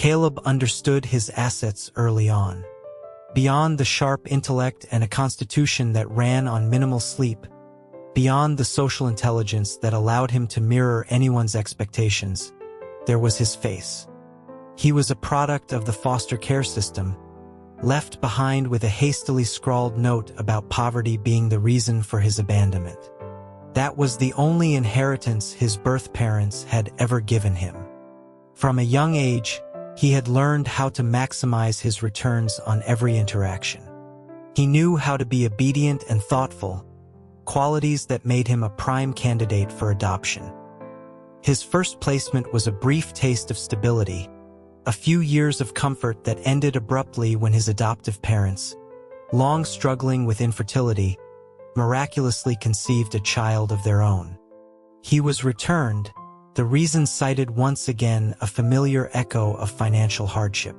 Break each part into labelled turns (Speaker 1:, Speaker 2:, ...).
Speaker 1: Caleb understood his assets early on. Beyond the sharp intellect and a constitution that ran on minimal sleep, beyond the social intelligence that allowed him to mirror anyone's expectations, there was his face. He was a product of the foster care system, left behind with a hastily scrawled note about poverty being the reason for his abandonment. That was the only inheritance his birth parents had ever given him. From a young age, he had learned how to maximize his returns on every interaction. He knew how to be obedient and thoughtful, qualities that made him a prime candidate for adoption. His first placement was a brief taste of stability, a few years of comfort that ended abruptly when his adoptive parents, long struggling with infertility, miraculously conceived a child of their own. He was returned, the reason cited once again a familiar echo of financial hardship.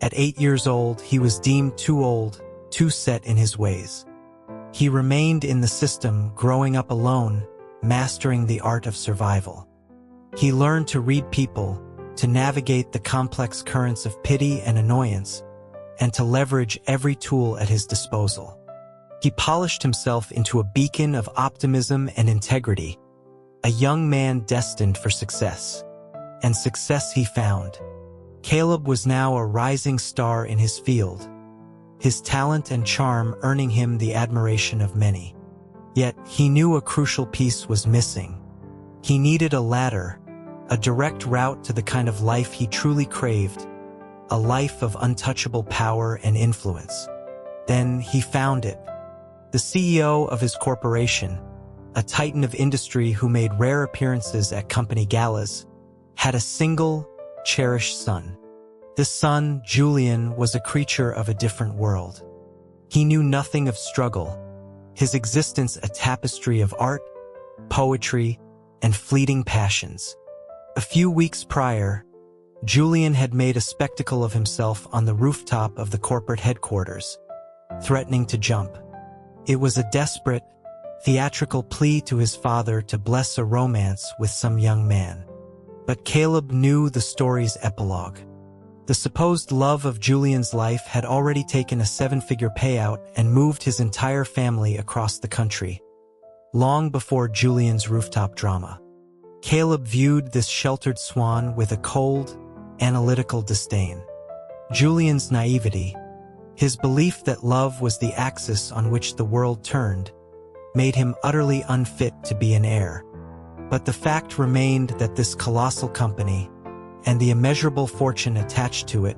Speaker 1: At 8 years old, he was deemed too old, too set in his ways. He remained in the system, growing up alone, mastering the art of survival. He learned to read people, to navigate the complex currents of pity and annoyance, and to leverage every tool at his disposal. He polished himself into a beacon of optimism and integrity, a young man destined for success. And success he found. Caleb was now a rising star in his field, his talent and charm earning him the admiration of many. Yet he knew a crucial piece was missing. He needed a ladder, a direct route to the kind of life he truly craved, a life of untouchable power and influence. Then he found it. The CEO of his corporation, a titan of industry who made rare appearances at company galas, had a single, cherished son. This son, Julian, was a creature of a different world. He knew nothing of struggle, his existence a tapestry of art, poetry, and fleeting passions. A few weeks prior, Julian had made a spectacle of himself on the rooftop of the corporate headquarters, threatening to jump. It was a desperate, theatrical plea to his father to bless a romance with some young man. But Caleb knew the story's epilogue. The supposed love of Julian's life had already taken a 7-figure payout and moved his entire family across the country, long before Julian's rooftop drama. Caleb viewed this sheltered swan with a cold, analytical disdain. Julian's naivety, his belief that love was the axis on which the world turned, made him utterly unfit to be an heir. But the fact remained that this colossal company, and the immeasurable fortune attached to it,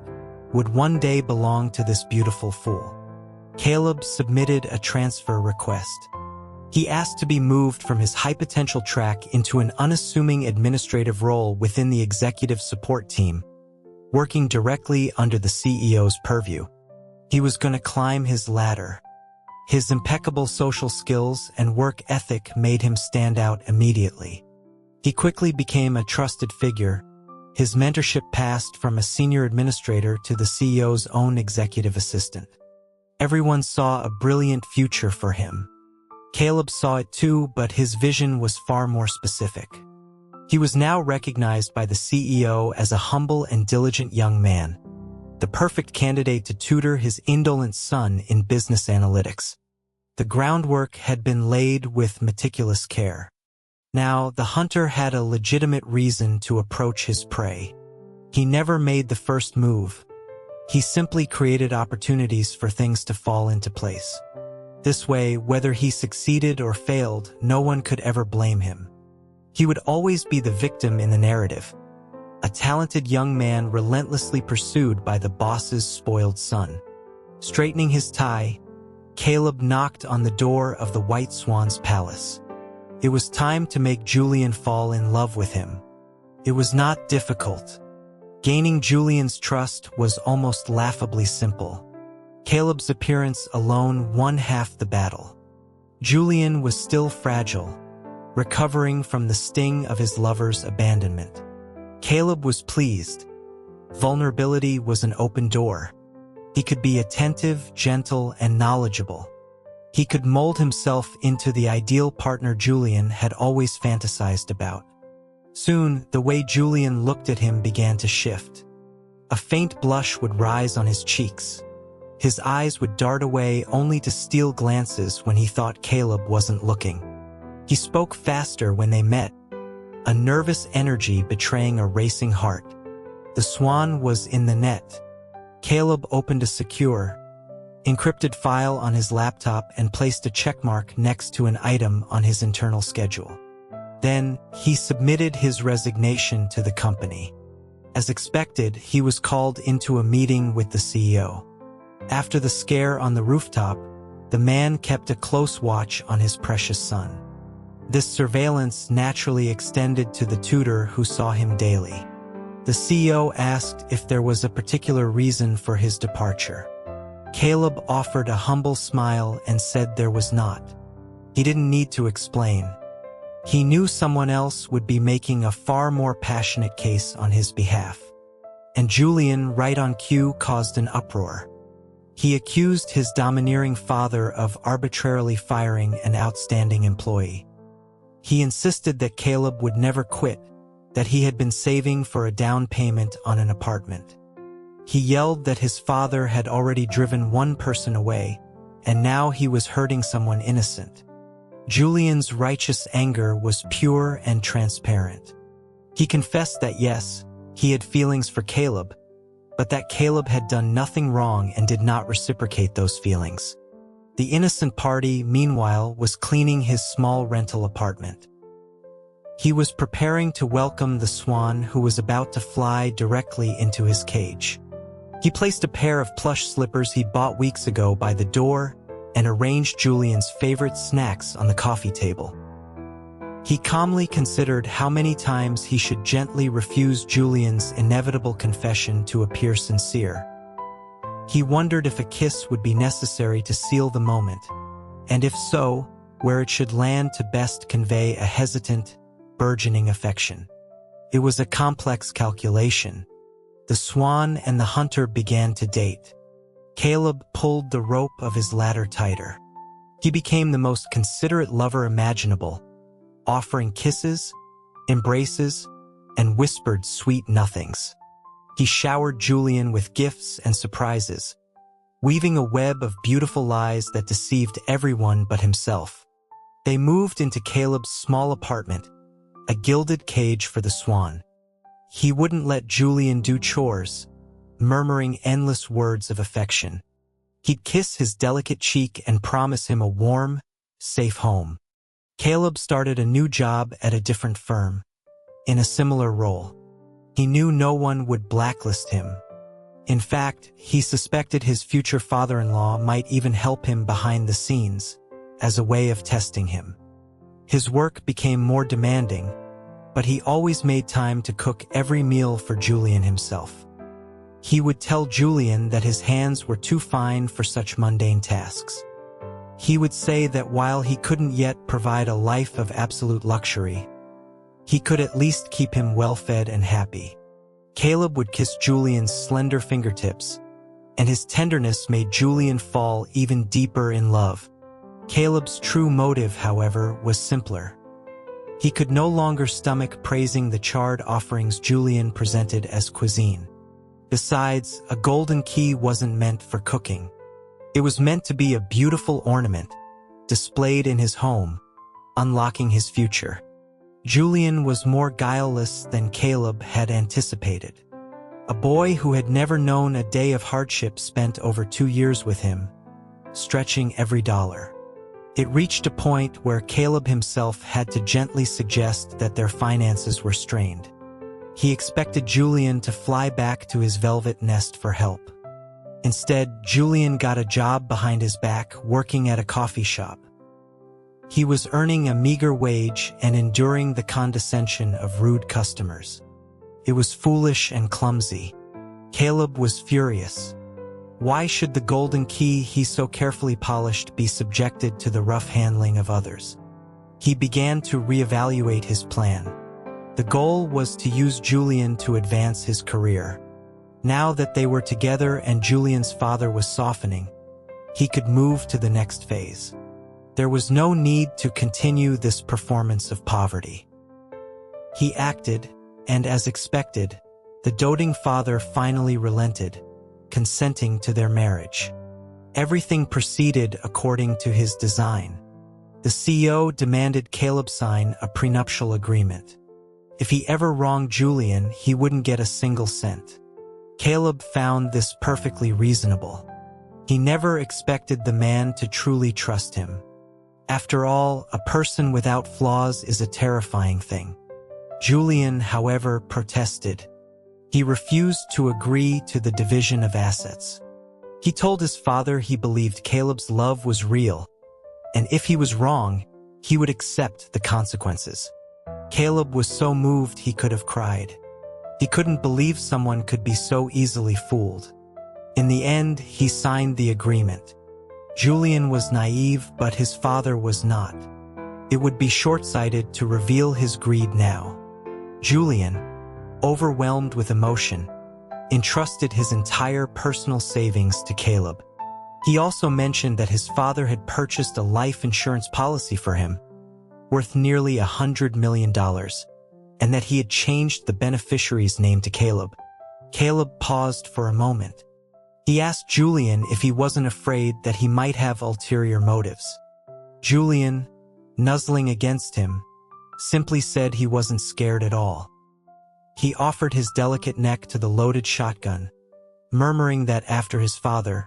Speaker 1: would one day belong to this beautiful fool. Caleb submitted a transfer request. He asked to be moved from his high-potential track into an unassuming administrative role within the executive support team, working directly under the CEO's purview. He was going to climb his ladder. His impeccable social skills and work ethic made him stand out immediately. He quickly became a trusted figure. His mentorship passed from a senior administrator to the CEO's own executive assistant. Everyone saw a brilliant future for him. Caleb saw it too, but his vision was far more specific. He was now recognized by the CEO as a humble and diligent young man, the perfect candidate to tutor his indolent son in business analytics. The groundwork had been laid with meticulous care. Now, the hunter had a legitimate reason to approach his prey. He never made the first move. He simply created opportunities for things to fall into place. This way, whether he succeeded or failed, no one could ever blame him. He would always be the victim in the narrative, a talented young man relentlessly pursued by the boss's spoiled son. Straightening his tie, Caleb knocked on the door of the White Swan's palace. It was time to make Julian fall in love with him. It was not difficult. Gaining Julian's trust was almost laughably simple. Caleb's appearance alone won half the battle. Julian was still fragile, recovering from the sting of his lover's abandonment. Caleb was pleased. Vulnerability was an open door. He could be attentive, gentle, and knowledgeable. He could mold himself into the ideal partner Julian had always fantasized about. Soon, the way Julian looked at him began to shift. A faint blush would rise on his cheeks. His eyes would dart away only to steal glances when he thought Caleb wasn't looking. He spoke faster when they met, a nervous energy betraying a racing heart. The swan was in the net. Caleb opened a secure, encrypted file on his laptop and placed a checkmark next to an item on his internal schedule. Then, he submitted his resignation to the company. As expected, he was called into a meeting with the CEO. After the scare on the rooftop, the man kept a close watch on his precious son. This surveillance naturally extended to the tutor who saw him daily. The CEO asked if there was a particular reason for his departure. Caleb offered a humble smile and said there was not. He didn't need to explain. He knew someone else would be making a far more passionate case on his behalf. And Julian, right on cue, caused an uproar. He accused his domineering father of arbitrarily firing an outstanding employee. He insisted that Caleb would never quit, that he had been saving for a down payment on an apartment. He yelled that his father had already driven one person away, and now he was hurting someone innocent. Julian's righteous anger was pure and transparent. He confessed that yes, he had feelings for Caleb, but that Caleb had done nothing wrong and did not reciprocate those feelings. The innocent party, meanwhile, was cleaning his small rental apartment. He was preparing to welcome the swan who was about to fly directly into his cage. He placed a pair of plush slippers he bought weeks ago by the door and arranged Julian's favorite snacks on the coffee table. He calmly considered how many times he should gently refuse Julian's inevitable confession to appear sincere. He wondered if a kiss would be necessary to seal the moment, and if so, where it should land to best convey a hesitant, burgeoning affection. It was a complex calculation. The swan and the hunter began to date. Caleb pulled the rope of his ladder tighter. He became the most considerate lover imaginable, offering kisses, embraces, and whispered sweet nothings. He showered Julian with gifts and surprises, weaving a web of beautiful lies that deceived everyone but himself. They moved into Caleb's small apartment, a gilded cage for the swan. He wouldn't let Julian do chores, murmuring endless words of affection. He'd kiss his delicate cheek and promise him a warm, safe home. Caleb started a new job at a different firm, in a similar role. He knew no one would blacklist him. In fact, he suspected his future father-in-law might even help him behind the scenes, as a way of testing him. His work became more demanding, but he always made time to cook every meal for Julian himself. He would tell Julian that his hands were too fine for such mundane tasks. He would say that while he couldn't yet provide a life of absolute luxury, he could at least keep him well-fed and happy. Caleb would kiss Julian's slender fingertips, and his tenderness made Julian fall even deeper in love. Caleb's true motive, however, was simpler. He could no longer stomach praising the charred offerings Julian presented as cuisine. Besides, a golden key wasn't meant for cooking. It was meant to be a beautiful ornament, displayed in his home, unlocking his future. Julian was more guileless than Caleb had anticipated. A boy who had never known a day of hardship spent over 2 years with him, stretching every dollar. It reached a point where Caleb himself had to gently suggest that their finances were strained. He expected Julian to fly back to his velvet nest for help. Instead, Julian got a job behind his back working at a coffee shop. He was earning a meager wage and enduring the condescension of rude customers. It was foolish and clumsy. Caleb was furious. Why should the golden key he so carefully polished be subjected to the rough handling of others? He began to reevaluate his plan. The goal was to use Julian to advance his career. Now that they were together and Julian's father was softening, he could move to the next phase. There was no need to continue this performance of poverty. He acted, and as expected, The doting father finally relented, consenting to their marriage. Everything proceeded according to his design. The CEO demanded Caleb sign a prenuptial agreement. If he ever wronged Julian, he wouldn't get a single cent. Caleb found this perfectly reasonable. He never expected the man to truly trust him. After all, a person without flaws is a terrifying thing. Julian, however, protested. He refused to agree to the division of assets. He told his father he believed Caleb's love was real, and if he was wrong, he would accept the consequences. Caleb was so moved he could have cried. He couldn't believe someone could be so easily fooled. In the end, he signed the agreement. Julian was naive, but his father was not. It would be short-sighted to reveal his greed now. Julian, overwhelmed with emotion, entrusted his entire personal savings to Caleb. He also mentioned that his father had purchased a life insurance policy for him, worth nearly $100 million, and that he had changed the beneficiary's name to Caleb. Caleb paused for a moment. He asked Julian if he wasn't afraid that he might have ulterior motives. Julian, nuzzling against him, simply said he wasn't scared at all. He offered his delicate neck to the loaded shotgun, murmuring that after his father,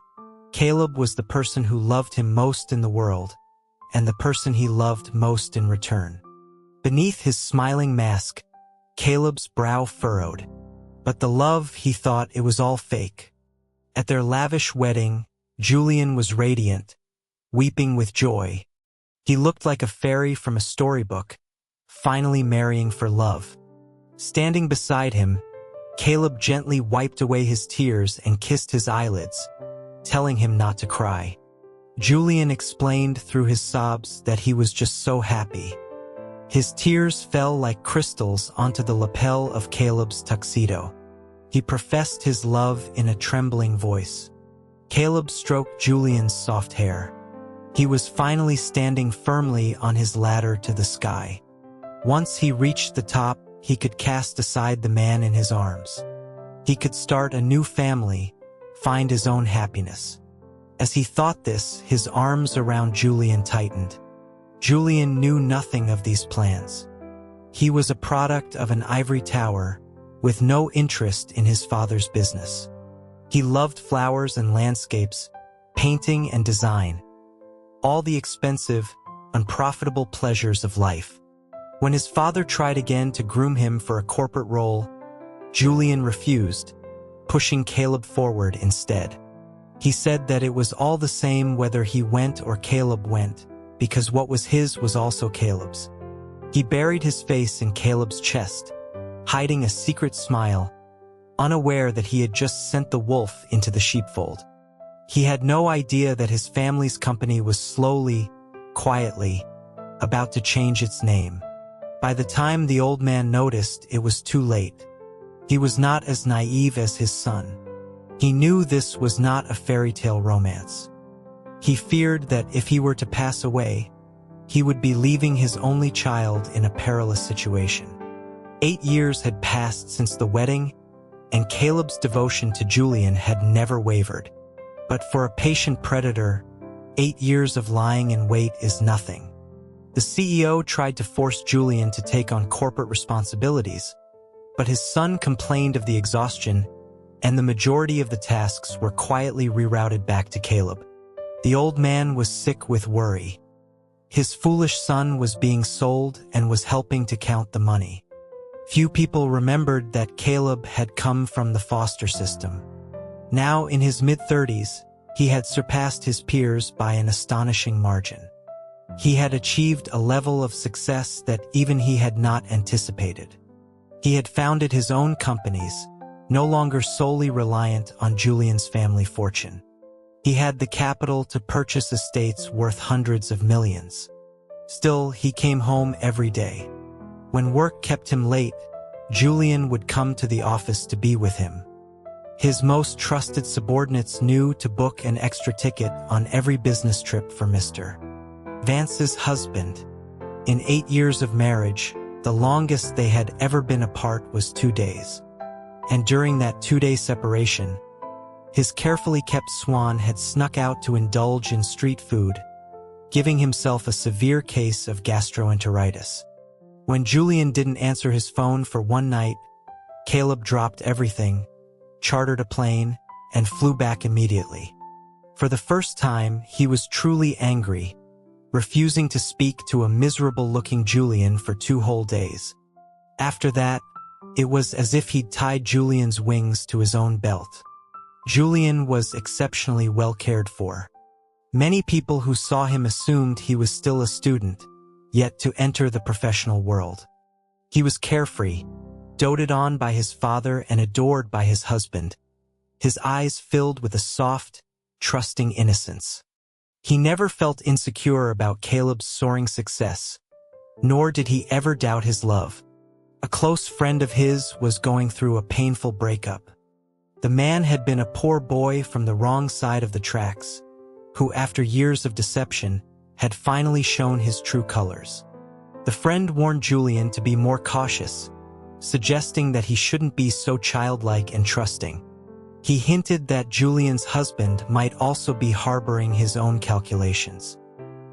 Speaker 1: Caleb was the person who loved him most in the world, and the person he loved most in return. Beneath his smiling mask, Caleb's brow furrowed. But the love, he thought, it was all fake. At their lavish wedding, Julian was radiant, weeping with joy. He looked like a fairy from a storybook, finally marrying for love. Standing beside him, Caleb gently wiped away his tears and kissed his eyelids, telling him not to cry. Julian explained through his sobs that he was just so happy. His tears fell like crystals onto the lapel of Caleb's tuxedo. He professed his love in a trembling voice. Caleb stroked Julian's soft hair. He was finally standing firmly on his ladder to the sky. Once he reached the top, he could cast aside the man in his arms. He could start a new family, find his own happiness. As he thought this, his arms around Julian tightened. Julian knew nothing of these plans. He was a product of an ivory tower, with no interest in his father's business. He loved flowers and landscapes, painting and design, all the expensive, unprofitable pleasures of life. When his father tried again to groom him for a corporate role, Julian refused, pushing Caleb forward instead. He said that it was all the same whether he went or Caleb went, because what was his was also Caleb's. He buried his face in Caleb's chest, hiding a secret smile, unaware that he had just sent the wolf into the sheepfold. He had no idea that his family's company was slowly, quietly, about to change its name. By the time the old man noticed, it was too late. He was not as naive as his son. He knew this was not a fairy tale romance. He feared that if he were to pass away, he would be leaving his only child in a perilous situation. 8 years had passed since the wedding, and Caleb's devotion to Julian had never wavered. But for a patient predator, 8 years of lying in wait is nothing. The CEO tried to force Julian to take on corporate responsibilities, but his son complained of the exhaustion, and the majority of the tasks were quietly rerouted back to Caleb. The old man was sick with worry. His foolish son was being sold and was helping to count the money. Few people remembered that Caleb had come from the foster system. Now, in his mid-30s, he had surpassed his peers by an astonishing margin. He had achieved a level of success that even he had not anticipated. He had founded his own companies, no longer solely reliant on Julian's family fortune. He had the capital to purchase estates worth hundreds of millions. Still, he came home every day. When work kept him late, Julian would come to the office to be with him. His most trusted subordinates knew to book an extra ticket on every business trip for Mr. Vance's husband. In 8 years of marriage, the longest they had ever been apart was 2 days. and during that 2-day separation, his carefully kept swan had snuck out to indulge in street food, giving himself a severe case of gastroenteritis. When Julian didn't answer his phone for one night, Caleb dropped everything, chartered a plane, and flew back immediately. For the first time, he was truly angry, refusing to speak to a miserable-looking Julian for 2 whole days. After that, it was as if he'd tied Julian's wings to his own belt. Julian was exceptionally well cared for. Many people who saw him assumed he was still a student, yet to enter the professional world. He was carefree, doted on by his father and adored by his husband, his eyes filled with a soft, trusting innocence. He never felt insecure about Caleb's soaring success, nor did he ever doubt his love. A close friend of his was going through a painful breakup. The man had been a poor boy from the wrong side of the tracks, who after years of deception had finally shown his true colors. The friend warned Julian to be more cautious, suggesting that he shouldn't be so childlike and trusting. He hinted that Julian's husband might also be harboring his own calculations.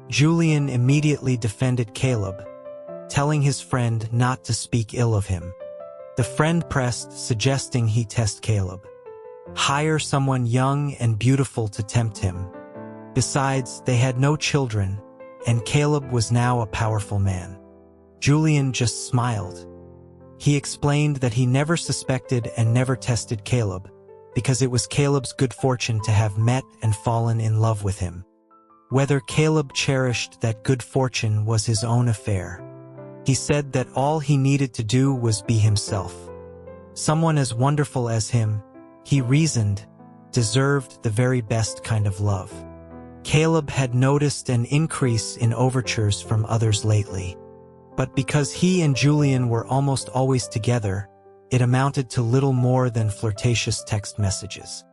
Speaker 1: Julian immediately defended Caleb, telling his friend not to speak ill of him. The friend pressed, suggesting he test Caleb. Hire someone young and beautiful to tempt him. Besides, they had no children, and Caleb was now a powerful man. Julian just smiled. He explained that he never suspected and never tested Caleb, because it was Caleb's good fortune to have met and fallen in love with him. Whether Caleb cherished that good fortune was his own affair. He said that all he needed to do was be himself. Someone as wonderful as him, he reasoned, deserved the very best kind of love. Caleb had noticed an increase in overtures from others lately. But because he and Julian were almost always together, it amounted to little more than flirtatious text messages.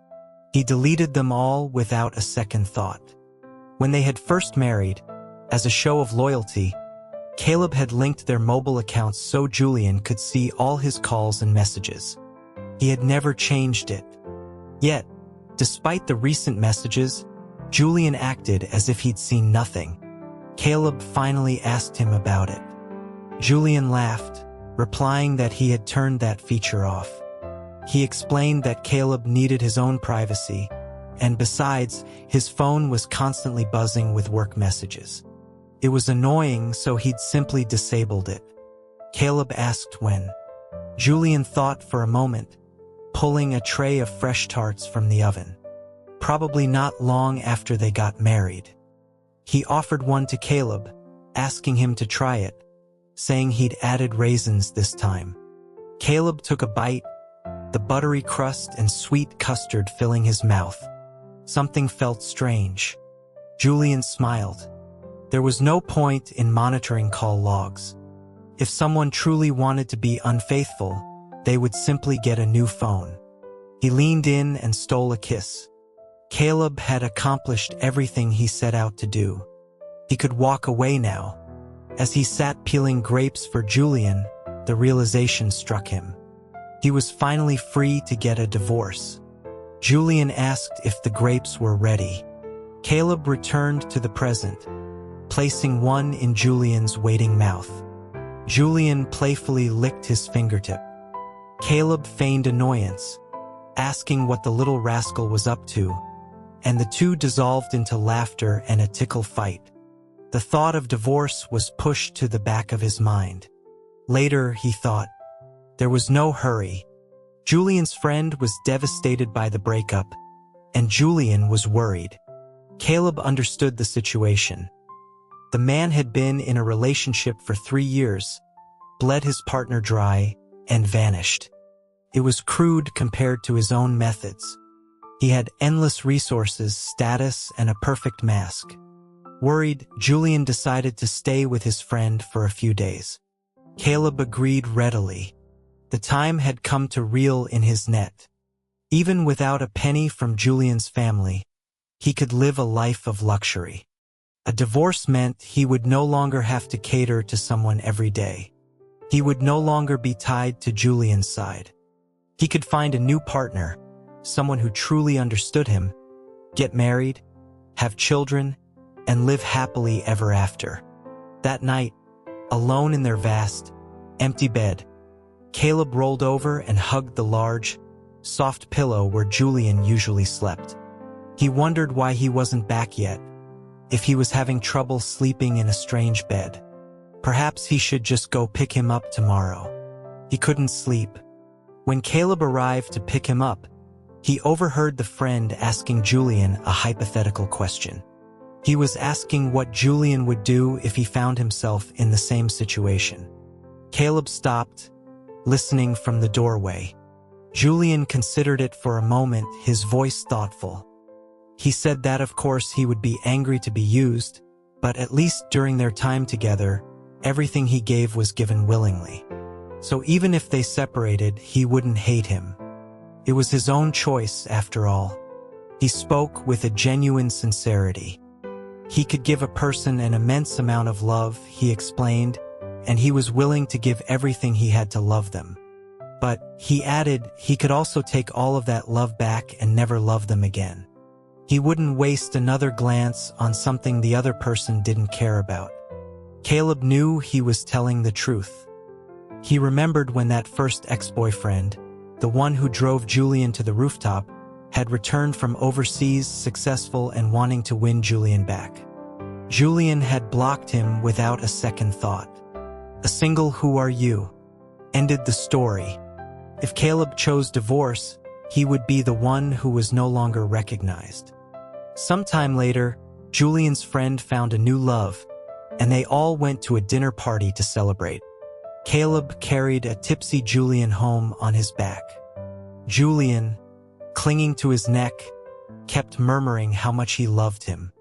Speaker 1: He deleted them all without a second thought. When they had first married, as a show of loyalty, Caleb had linked their mobile accounts so Julian could see all his calls and messages. He had never changed it. Yet, despite the recent messages, Julian acted as if he'd seen nothing. Caleb finally asked him about it. Julian laughed, replying that he had turned that feature off. He explained that Caleb needed his own privacy, and besides, his phone was constantly buzzing with work messages. It was annoying, so he'd simply disabled it. Caleb asked when. Julian thought for a moment, pulling a tray of fresh tarts from the oven. Probably not long after they got married. He offered one to Caleb, asking him to try it, saying he'd added raisins this time. Caleb took a bite, the buttery crust and sweet custard filling his mouth. Something felt strange. Julian smiled. There was no point in monitoring call logs. If someone truly wanted to be unfaithful, they would simply get a new phone. He leaned in and stole a kiss. Caleb had accomplished everything he set out to do. He could walk away now. As he sat peeling grapes for Julian, the realization struck him. He was finally free to get a divorce. Julian asked if the grapes were ready. Caleb returned to the present, placing one in Julian's waiting mouth. Julian playfully licked his fingertip. Caleb feigned annoyance, asking what the little rascal was up to, and the two dissolved into laughter and a tickle fight. The thought of divorce was pushed to the back of his mind. Later, he thought, there was no hurry. Julian's friend was devastated by the breakup, and Julian was worried. Caleb understood the situation. The man had been in a relationship for 3 years, bled his partner dry, and vanished. It was crude compared to his own methods. He had endless resources, status, and a perfect mask. Worried, Julian decided to stay with his friend for a few days. Caleb agreed readily. The time had come to reel in his net. Even without a penny from Julian's family, he could live a life of luxury. A divorce meant he would no longer have to cater to someone every day. He would no longer be tied to Julian's side. He could find a new partner, someone who truly understood him, get married, have children, and live happily ever after. That night, alone in their vast, empty bed, Caleb rolled over and hugged the large, soft pillow where Julian usually slept. He wondered why he wasn't back yet, if he was having trouble sleeping in a strange bed. Perhaps he should just go pick him up tomorrow. He couldn't sleep. When Caleb arrived to pick him up, he overheard the friend asking Julian a hypothetical question. He was asking what Julian would do if he found himself in the same situation. Caleb stopped, listening from the doorway. Julian considered it for a moment, his voice thoughtful. He said that of course he would be angry to be used, but at least during their time together, everything he gave was given willingly. So even if they separated, he wouldn't hate him. It was his own choice, after all. He spoke with a genuine sincerity. He could give a person an immense amount of love, he explained, and he was willing to give everything he had to love them. But, he added, he could also take all of that love back and never love them again. He wouldn't waste another glance on something the other person didn't care about. Caleb knew he was telling the truth. He remembered when that first ex-boyfriend, the one who drove Julian to the rooftop, had returned from overseas successful and wanting to win Julian back. Julian had blocked him without a second thought. A single "who are you?" ended the story. If Caleb chose divorce, he would be the one who was no longer recognized. Sometime later, Julian's friend found a new love, and they all went to a dinner party to celebrate. Caleb carried a tipsy Julian home on his back. Julian, clinging to his neck, kept murmuring how much he loved him.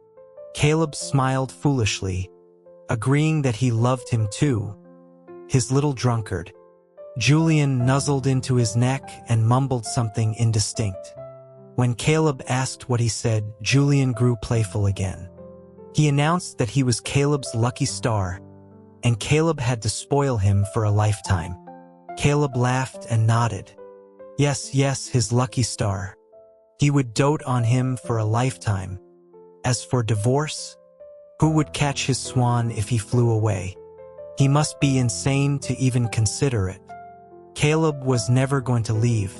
Speaker 1: Caleb smiled foolishly, agreeing that he loved him too, his little drunkard. Julian nuzzled into his neck and mumbled something indistinct. When Caleb asked what he said, Julian grew playful again. He announced that he was Caleb's lucky star, and Caleb had to spoil him for a lifetime. Caleb laughed and nodded. Yes, his lucky star. He would dote on him for a lifetime. As for divorce, who would catch his swan if he flew away? He must be insane to even consider it. Caleb was never going to leave.